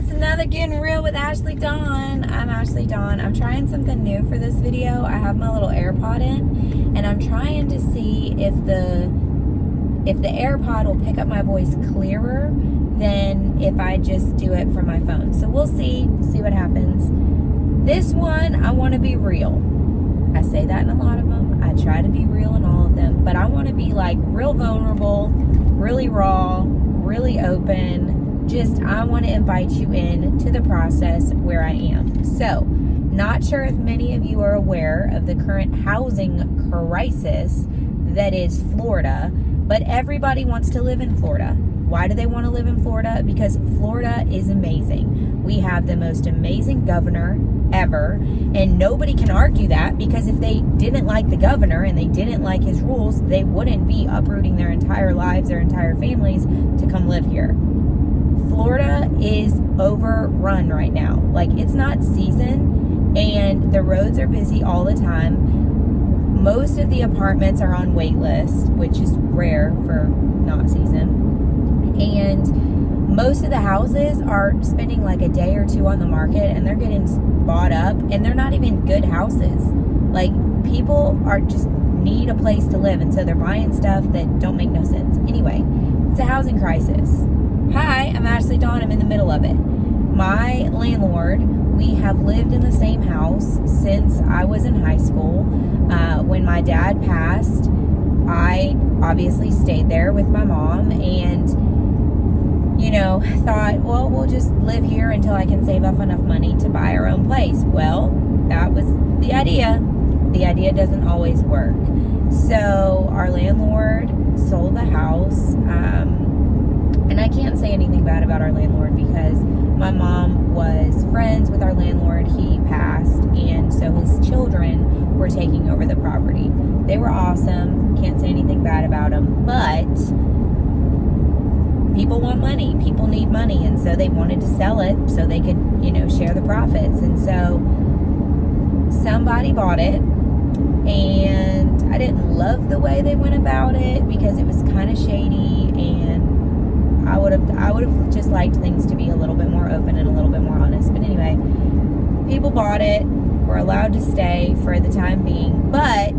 It's another Gettin Real with Ashleydawn. I'm Ashleydawn. I'm trying something new for this video. I have my little AirPod in, and I'm trying to see if the AirPod will pick up my voice clearer than if I just do it from my phone. So we'll see what happens. This one, I want to be real. I say that in a lot of them. I try to be real in all of them, but I want to be like real vulnerable, really raw, really open. I want to invite you in to the process where I am. So, not sure if many of you are aware of the current housing crisis that is Florida, but everybody wants to live in Florida. Why do they want to live in Florida? Because Florida is amazing. We have the most amazing governor ever, and nobody can argue that, because if they didn't like the governor and they didn't like his rules, they wouldn't be uprooting their entire lives, their entire families to come live here. Florida is overrun right now. Like, it's not season, and the roads are busy all the time. Most of the apartments are on wait list, which is rare for not season. And most of the houses are spending like a day or two on the market, and they're getting bought up, and they're not even good houses. Like, people are just need a place to live, and so they're buying stuff that don't make no sense. Anyway, it's a housing crisis. Hi, I'm Ashleydawn. I'm in the middle of it. My landlord, we have lived in the same house since I was in high school. When my dad passed, I obviously stayed there with my mom and, thought, well, we'll just live here until I can save up enough money to buy our own place. Well, that was the idea. The idea doesn't always work. So our landlord sold the house. And I can't say anything bad about our landlord because my mom was friends with our landlord. He passed, and so his children were taking over the property. They were awesome. Can't say anything bad about them. But people want money. People need money, and so they wanted to sell it so they could, share the profits. And so somebody bought it, and I didn't love the way they went about it because it was kind of shady, and I would have just liked things to be a little bit more open and a little bit more honest. But anyway, people bought it. We're allowed to stay for the time being, but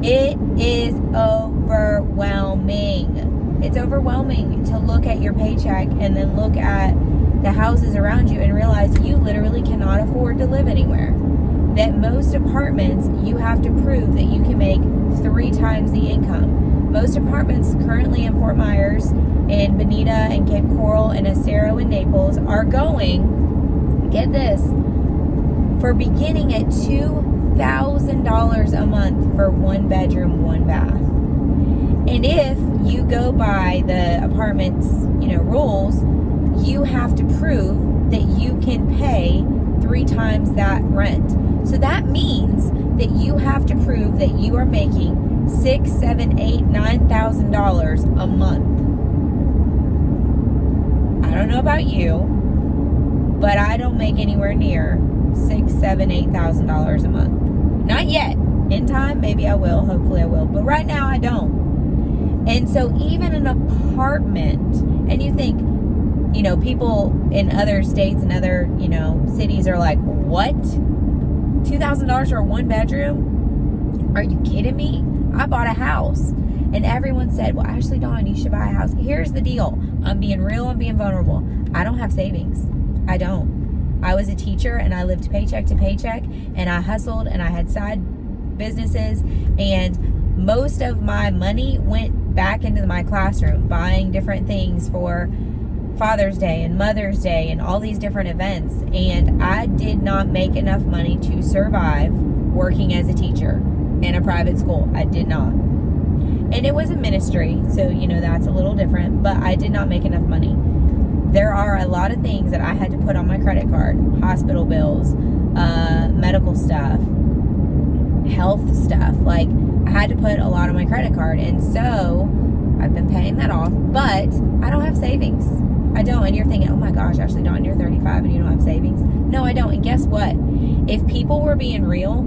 it is overwhelming. It's overwhelming to look at your paycheck and then look at the houses around you and realize you literally cannot afford to live anywhere. That most apartments, you have to prove that you can make 3 times the income. Most apartments currently in Fort Myers, in Bonita and Cape Coral and Acero and Naples are going, get this, for beginning at $2,000 a month for 1 bedroom, 1 bath. And if you go by the apartment's, rules, you have to prove that you can pay 3 times that rent. So that means that you have to prove that you are making $6,000, $7,000, $8,000, $9,000 a month. I don't know about you, but I don't make anywhere near $6,000, $7,000, $8,000 a month. Not yet. In time, maybe I will. Hopefully I will. But right now, I don't. And so even an apartment, and you think, people in other states and other, cities are like, what? $2,000 for a 1 bedroom? Are you kidding me? I bought a house. And everyone said, well, Ashleydawn, you should buy a house. Here's the deal. I'm being real. I'm being vulnerable. I don't have savings. I don't. I was a teacher, and I lived paycheck to paycheck, and I hustled, and I had side businesses, and most of my money went back into my classroom, buying different things for Father's Day and Mother's Day and all these different events. And I did not make enough money to survive working as a teacher in a private school. I did not. And it was a ministry, so, that's a little different, but I did not make enough money. There are a lot of things that I had to put on my credit card. Hospital bills, medical stuff, health stuff. Like, I had to put a lot on my credit card, and so I've been paying that off, but I don't have savings. I don't. And you're thinking, oh my gosh, Ashleydawn, you're 35 and you don't have savings. No, I don't. And guess what? If people were being real,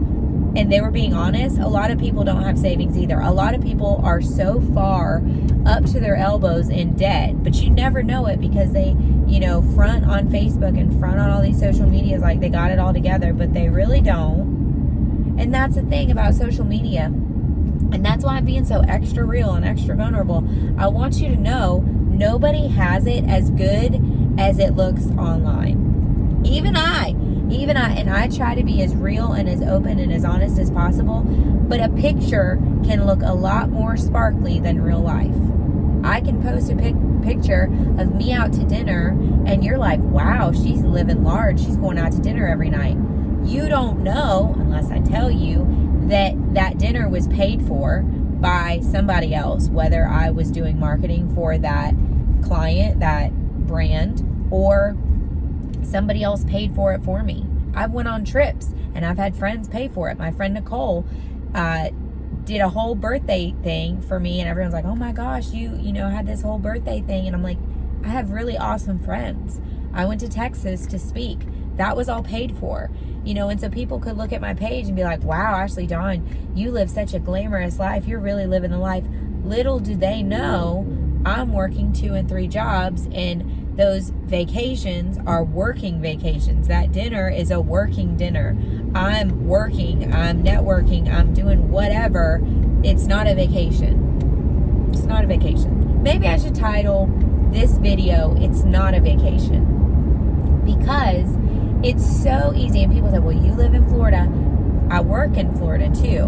and they were being honest, a lot of people don't have savings either. A lot of people are so far up to their elbows in debt, but you never know it because they, front on Facebook and front on all these social medias like they got it all together, but they really don't. And that's the thing about social media. And that's why I'm being so extra real and extra vulnerable. I want you to know nobody has it as good as it looks online. Even I, and I try to be as real and as open and as honest as possible, but a picture can look a lot more sparkly than real life. I can post a picture of me out to dinner, and you're like, wow, she's living large. She's going out to dinner every night. You don't know, unless I tell you, that dinner was paid for by somebody else, whether I was doing marketing for that client, that brand, or somebody else paid for it for me. I've went on trips and I've had friends pay for it. My friend Nicole did a whole birthday thing for me, and everyone's like, oh my gosh, you had this whole birthday thing. And I'm like, I have really awesome friends. I went to Texas to speak. That was all paid for. And so people could look at my page and be like, wow, Ashleydawn, you live such a glamorous life. You're really living the life. Little do they know I'm working 2 and 3 jobs, and those vacations are working vacations. That dinner is a working dinner. I'm working, I'm networking, I'm doing whatever. It's not a vacation. It's not a vacation. Maybe I should title this video, It's Not a Vacation. Because it's so easy. And people say, well, you live in Florida. I work in Florida too.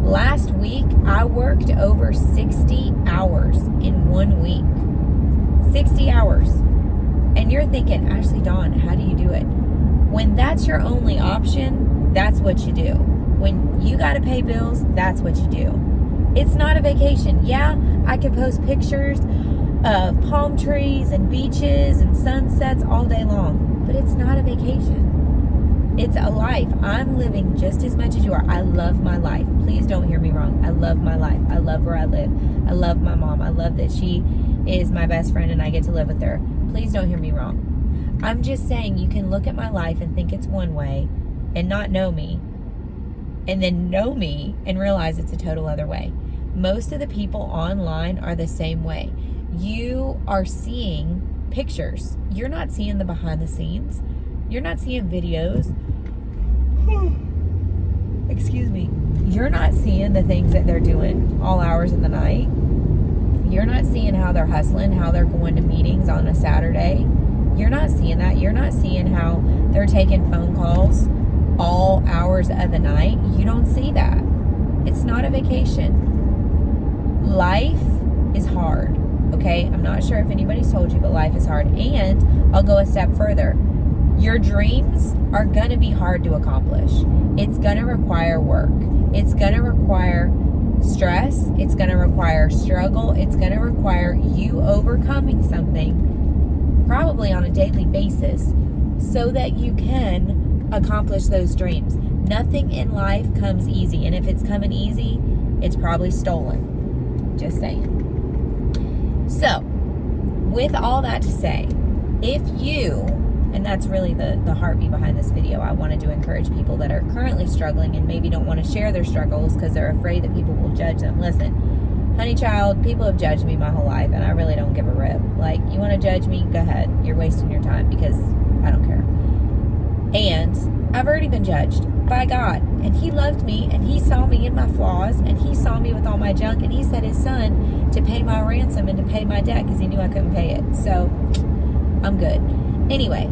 Last week, I worked over 60 hours in 1 week. 60 hours. And you're thinking, Ashleydawn, how do you do it? When that's your only option, that's what you do. When you got to pay bills, that's what you do. It's not a vacation. Yeah, I could post pictures of palm trees and beaches and sunsets all day long, but it's not a vacation. It's a life. I'm living just as much as you are. I love my life. Please don't hear me wrong. I love my life. I love where I live. I love my mom. I love that she is my best friend and I get to live with her. Please don't hear me wrong. I'm just saying you can look at my life and think it's one way and not know me, and then know me and realize it's a total other way. Most of the people online are the same way. You are seeing pictures. You're not seeing the behind the scenes. You're not seeing videos. Excuse me. You're not seeing the things that they're doing all hours of the night. You're not seeing how they're hustling, how they're going to meetings on a Saturday. You're not seeing that. You're not seeing how they're taking phone calls all hours of the night. You don't see that. It's not a vacation. Life is hard, okay? I'm not sure if anybody's told you, but life is hard. And I'll go a step further. Your dreams are going to be hard to accomplish. It's going to require work. It's going to require stress. It's going to require struggle. It's going to require you overcoming something, probably on a daily basis, so that you can accomplish those dreams. Nothing in life comes easy. And if it's coming easy, it's probably stolen. Just saying. So, with all that to say, if you, and that's really the heartbeat behind this video, I wanted to encourage people that are currently struggling and maybe don't want to share their struggles because they're afraid that people will judge them. Listen, honey child, people have judged me my whole life and I really don't give a rip. Like, you want to judge me? Go ahead. You're wasting your time because I don't care. And I've already been judged by God, and He loved me, and He saw me in my flaws, and He saw me with all my junk, and He sent His Son to pay my ransom and to pay my debt because He knew I couldn't pay it. So I'm good. Anyway,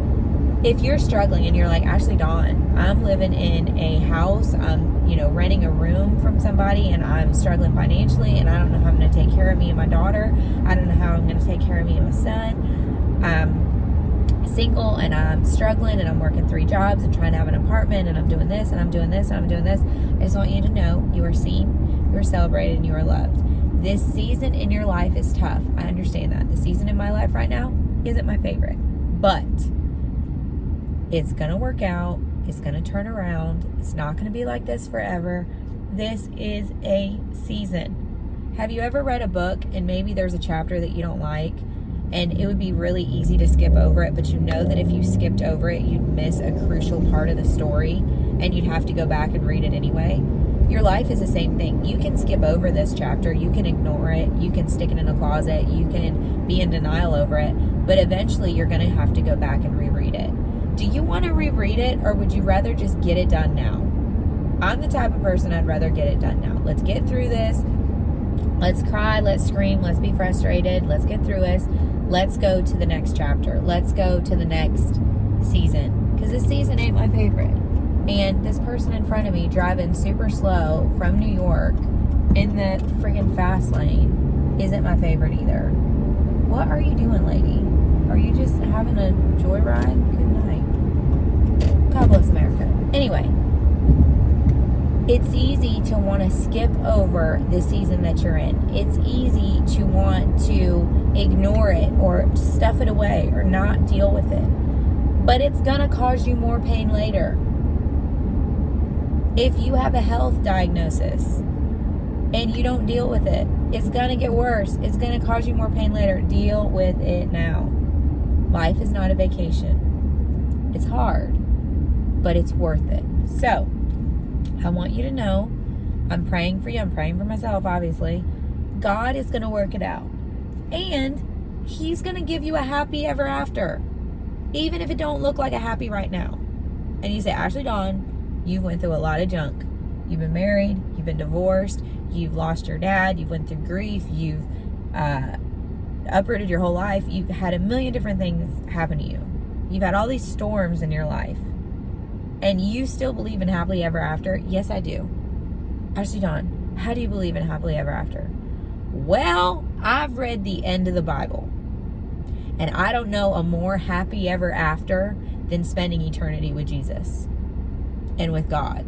if you're struggling and you're like, Ashleydawn, I'm living in a house, I'm renting a room from somebody, and I'm struggling financially, and I don't know how I'm going to take care of me and my daughter. I don't know how I'm going to take care of me and my son. I'm single and I'm struggling and I'm working 3 jobs and trying to have an apartment, and I'm doing this and I'm doing this and I'm doing this. I just want you to know you are seen, you are celebrated, and you are loved. This season in your life is tough. I understand that. The season in my life right now isn't my favorite, but it's going to work out. It's going to turn around. It's not going to be like this forever. This is a season. Have you ever read a book and maybe there's a chapter that you don't like, and it would be really easy to skip over it, but you know that if you skipped over it, you'd miss a crucial part of the story, and you'd have to go back and read it anyway. Your life is the same thing. You can skip over this chapter. You can ignore it. You can stick it in a closet. You can be in denial over it. But eventually you're going to have to go back and reread it. Do you want to reread it, or would you rather just get it done now? I'm the type of person I'd rather get it done now. Let's get through this. Let's cry. Let's scream. Let's be frustrated. Let's get through this. Let's go to the next chapter. Let's go to the next season. Because this season ain't my favorite. And this person in front of me driving super slow from New York in the friggin' fast lane isn't my favorite either. What are you doing, lady? Are you just having a joyride? Good night. God bless America. Anyway, it's easy to want to skip over the season that you're in. It's easy to want to ignore it or stuff it away or not deal with it. But it's going to cause you more pain later. If you have a health diagnosis and you don't deal with it, it's going to get worse. It's going to cause you more pain later. Deal with it now. Life is not a vacation. It's hard, but it's worth it. So, I want you to know, I'm praying for you. I'm praying for myself, obviously. God is going to work it out. And He's going to give you a happy ever after. Even if it don't look like a happy right now. And you say, Ashleydawn, you've went through a lot of junk. You've been married. You've been divorced. You've lost your dad. You've went through grief. You've uprooted your whole life. You've had a million different things happen to you. You've had all these storms in your life. And you still believe in happily ever after? Yes, I do. Ashleydawn, how do you believe in happily ever after? Well, I've read the end of the Bible. And I don't know a more happy ever after than spending eternity with Jesus and with God.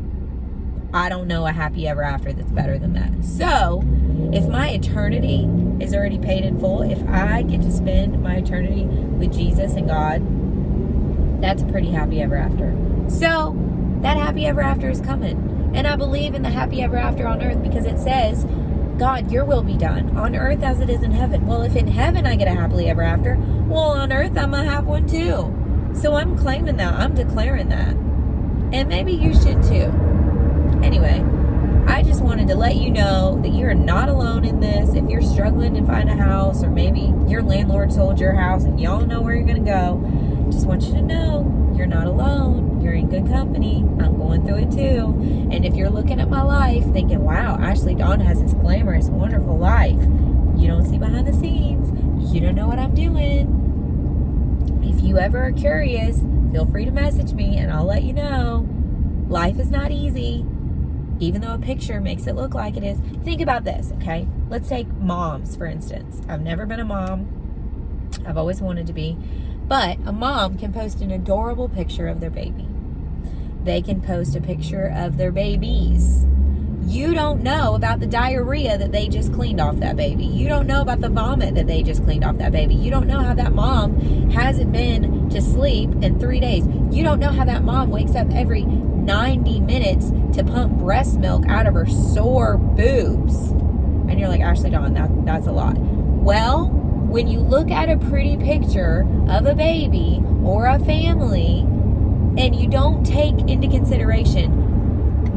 I don't know a happy ever after that's better than that. So, if my eternity is already paid in full, if I get to spend my eternity with Jesus and God, that's a pretty happy ever after. So, that happy ever after is coming. And I believe in the happy ever after on earth because it says, God, your will be done on earth as it is in heaven. Well, if in heaven I get a happily ever after, well, on earth I'm going to have one too. So I'm claiming that. I'm declaring that. And maybe you should too. Anyway, I just wanted to let you know that you're not alone in this. If you're struggling to find a house, or maybe your landlord sold your house and y'all know where you're going to go, just want you to know you're not alone. You're in good company. I'm going through it too. And if you're looking at my life thinking, wow, Ashleydawn has this glamorous, wonderful life, you don't see behind the scenes. You don't know what I'm doing. If you ever are curious, feel free to message me and I'll let you know. Life is not easy, even though a picture makes it look like it is. Think about this, okay? Let's take moms, for instance. I've never been a mom. I've always wanted to be. But a mom can post an adorable picture of their baby. They can post a picture of their babies. You don't know about the diarrhea that they just cleaned off that baby. You don't know about the vomit that they just cleaned off that baby. You don't know how that mom hasn't been to sleep in 3 days. You don't know how that mom wakes up every 90 minutes to pump breast milk out of her sore boobs. And you're like, Ashleydawn, that's a lot. Well, when you look at a pretty picture of a baby or a family and you don't take into consideration,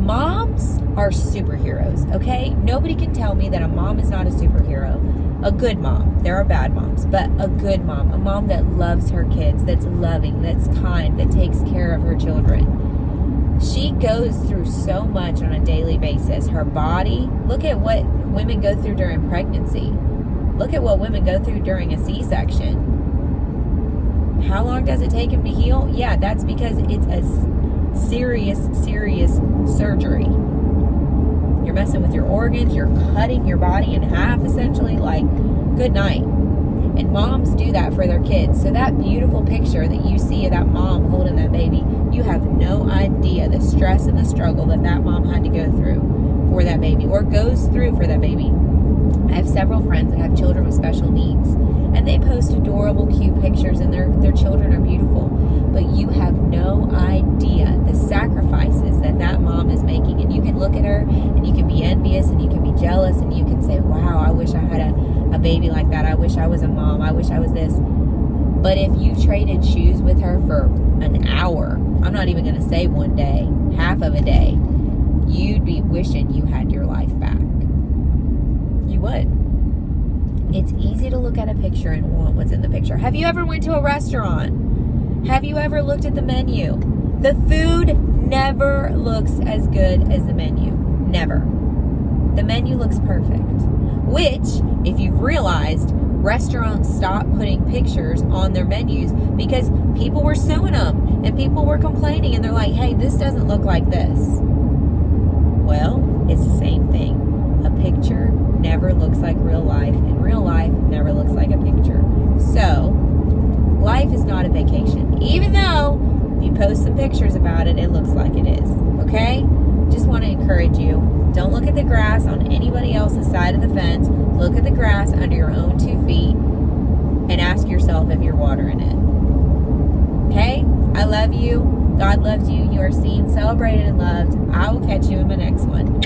moms are superheroes, okay? Nobody can tell me that a mom is not a superhero. A good mom. There are bad moms, but a good mom. A mom that loves her kids, that's loving, that's kind, that takes care of her children. She goes through so much on a daily basis. Her body, look at what women go through during pregnancy. Look at what women go through during a C-section. How long does it take them to heal? Yeah, that's because it's a serious surgery. You're messing with your organs. You're cutting your body in half, essentially. Like, good night. And moms do that for their kids. So that beautiful picture that you see of that mom holding that baby, you have no idea the stress and the struggle that mom had to go through for that baby, or goes through for that baby. I have several friends that have children with special needs, and they post adorable, cute pictures, and their children are beautiful. But you have no idea the sacrifices that mom is making. And you can look at her, and you can be envious, and you can be jealous, and you can say, wow, I wish I had a baby like that. I wish I was a mom. I wish I was this. But if you traded shoes with her for an hour, I'm not even going to say one day, half of a day, you'd be wishing you had your life back. You would. It's easy to look at a picture and want what's in the picture. Have you ever went to a restaurant? Have you ever looked at the menu? The food never looks as good as the menu. Never. The menu looks perfect. Which, if you've realized, restaurants stopped putting pictures on their menus because people were suing them and people were complaining, and they're like, hey, this doesn't look like this. Well, it's the same thing. A picture never looks like real life, and real life never looks like a picture. So, life is not a vacation. Even though if you post some pictures about it, it looks like it is. Okay? Just want to encourage you. Don't look at the grass on anybody else's side of the fence. Look at the grass under your own 2 feet and ask yourself if you're watering it. Okay? I love you. God loves you. You are seen, celebrated, and loved. I will catch you in my next one.